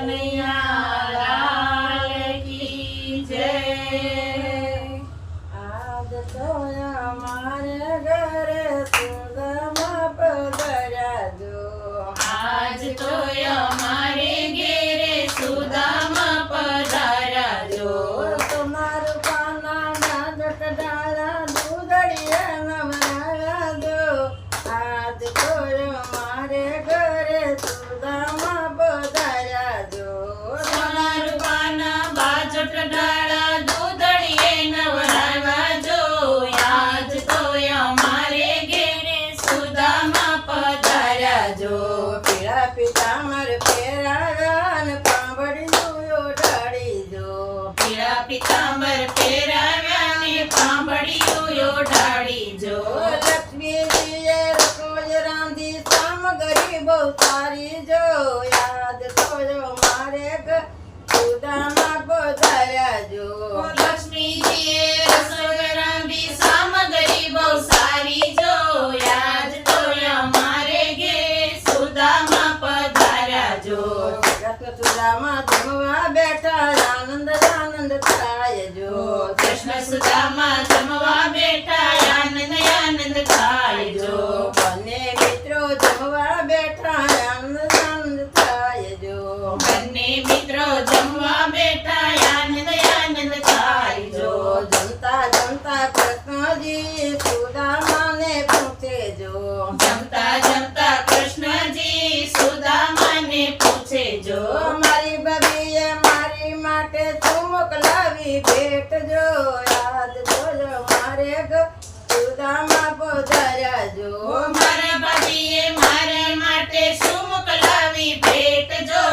કનૈયા લાલ કી જય। આજ તો અમારે ઘરે સુદામા પધાર્યા જો, આજ તો અમારે ઘેરે સુદામા પધાર્યા જો। તમારું પાના ડાંડક ડાળા દૂધડીએ નવરાવ્યા જો, આજ તો અમારે ઘરે સુદામા પધાર્યા જો। સોના રૂપાના બાજટ ડાળા દૂધડીએ નવરાવ્યા જો, આજ તો અમારે ઘેરે સુદામા પધાર્યા જો। પીળા પિતાંબર પહેરાવ્યા ને પાંભડિયું ઓઢાડી જો, પીળા પિતાંબર પહેરાવ્યા ને પાંભડિયું ઓઢાડી જો। લક્ષ્મીજીએ રસોઈ રાંધી સામગ્રી બહુ સારી જો, યાદ તો મારે સુદામા પધાર્યા જો। લક્ષ્મીજીએ રસોઈ રાંધી સામગ્રી બહુ સારી જો, યાદ તો અમારે ઘેરે સુદામા પધાર્યા જો। સુદામા જમવા બેઠા આનંદ આનંદ થાય જો, કૃષ્ણ સુદામા જમવા બેઠા આનંદ આનંદ થાય જો। બંને મિત્રો જમવા બેઠા આનંદ આનંદ થાય જો, બંને મિત્રો જમવા બેઠા આનંદ આનંદ થાય જો। જમતા જમતા કૃષ્ણજી સુદામાને પૂછે જો, જમતા જમતા કૃષ્ણજી સુદામાને પૂછે જો, મારી બબીએ મારી માટે શું મોકલાવી ભેટ જો, યાદ જોજો મારે સુદામા પધાર્યા જો। મારા ભાભીએ મારા માટે શું મોકલાવી ભેટ જો,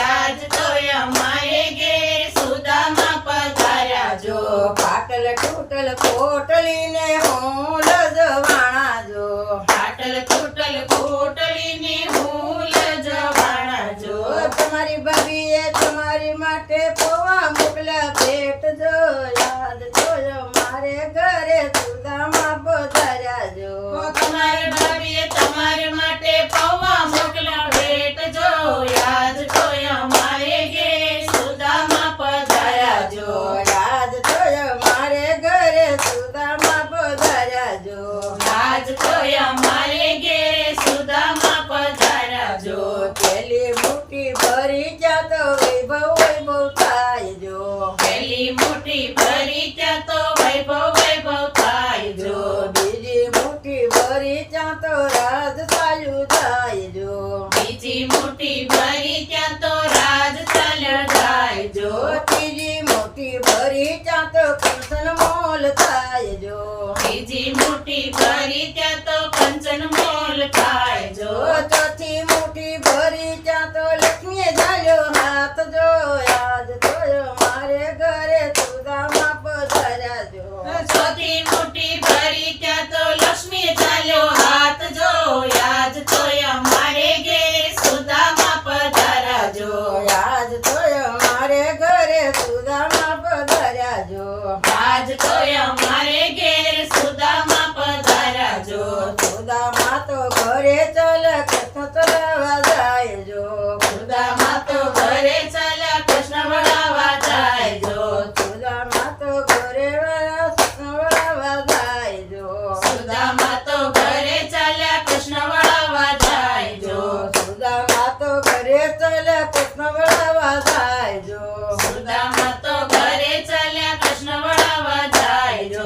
આજ તો અમારે ઘેર સુદામા પધાર્યા જો। પાટલ તૂટલ કોટલીને હું લજવાણા જો, પાટલ તૂટલ કોટલીને હું લજવાણા જો। તમારી બબીએ તમારી માટે પૌવા મોકલ્યા ભેટ જો, યાદ જોજો મારે ઘરે સુદામા પધાર્યા જો। તમારી ભાભીએ તમારા માટે પૌવા મોકલ્યા ભેટ જો, યાદ તો અમારે ઘેર સુદામા પધાર્યા જો। યાદ જોજો મારે ઘરે સુદામા પધાર્યા જો, આજ તો અમારે ઘેરે સુદામા પધાર્યા જો। પેલી મુઠ્ઠી ભરી જા તો વૈભવ વૈભવ થાય જો, પેલી મુઠ્ઠી ભરી ત્યાં તો વૈભવ વૈભવ થાય જો। બીજી મુઠ્ઠી ભરી જા તો રાજ ચાલ્યું જાય જો, બીજી મુઠ્ઠી ભરી ત્યાં તો રાજ ચાલ્યો જાય જો। ત્રીજી મુઠ્ઠી ભરી જા તો કંચન મોલ થાય જો, બીજી મુઠ્ઠી ભરી ત્યાં તો કંચન મોલ થાય જો। ચોથી મુઠ્ઠી ભરી જા તો લક્ષ્મી ઝાલ્યો હાથ જો, યાદ જોયો મારે ઘરે સુદામા પધાર્યા જો। ચોથી મુઠ્ઠી ભરી ત્યાં તો લક્ષ્મી ચાલ્યો હાથ જો, યાદ તો અમારે ઘેર સુદામા પધાર્યા જો। યાદ જોયો મારે ઘરે સુદામા પધાર્યા જો, આજ તો અમારે ઘેર સુદામા પધાર્યા જો। સુદામા તો ઘરે ચલ કૃષ્ણ ચલાવા જાય જો, સુદામા તો ઘરે ચાલ્યા કૃષ્ણ વળાવા જાય જો। સુદામા તો ઘરે કૃષ્ણ વળાવા જાય જો, સુદામા તો ઘરે ચાલ્યા કૃષ્ણ વળાવા જાય જો। સુદામા તો ઘરે ચલ કૃષ્ણ વળાવા જાય જો, સુદામા તો ઘરે ચાલ્યા કૃષ્ણ વળાવા જાય જો।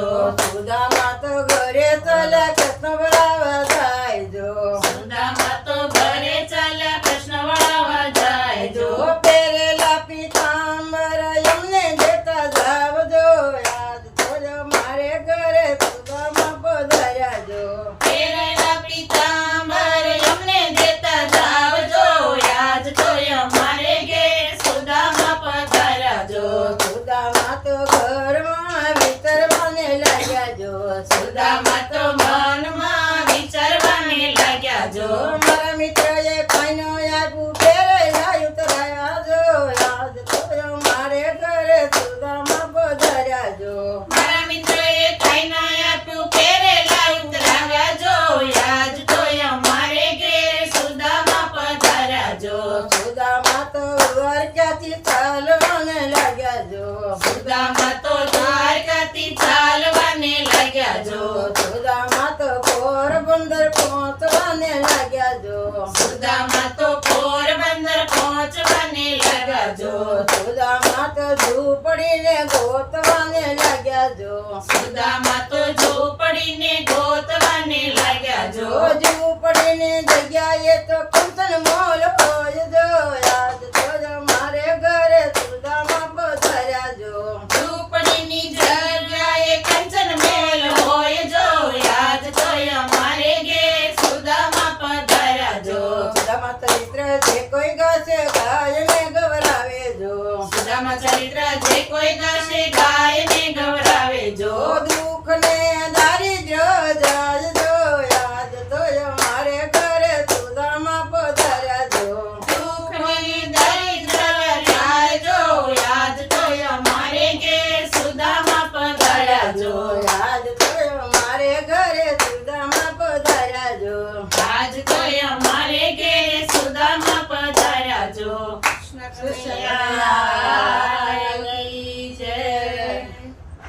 દ્વારકાથી ચાલવાને લાગ્યા જો સુદામા તો દ્વારકાથી ચાલવાને લાગ્યા જો સુદામા તો પોરબંદર પહોંચવાને લાગ્યા જો સુદામા તો પોરબંદર પહોંચવાને લાગ્યા જો સુદામા તો ઝૂંપડીને ગોતવાને લાગ્યા જો સુદામા તો ઝૂંપડીને ગોતવાને લાગ્યા જો ઝૂંપડીની જગ્યાએ તો કંચન મોલ હોય જો યાદ તો જો મારે ઘરે સુદામા પધાર્યા જો ઝૂંપડીની જગ્યાએ કંચન મેલ હોય જો યાદ તો અમારે ઘેર સુદામા પધાર્યા જો સુદામા ચરિત્ર જે કોઈ ગાશે ગાયને ગવરાવે જો સુદામા ચરિત્ર જે કોઈ ગાશે ગાયને ગવરાવે જો દુઃખને દારિદ્ર્ય જાય જો યાદ તો મારે ઘરે સુદામા પધાર્યા જો દુઃખની દરિદ્ર જાય જો યાદ તો અમારે ઘેર સુદામા પધાર્યા જો યાદ તો મારે ઘરે સુદામા પધાર્યા જો આજ તો અમારે ઘેર સુદામા પધાર્યા જો કૃષ્ણ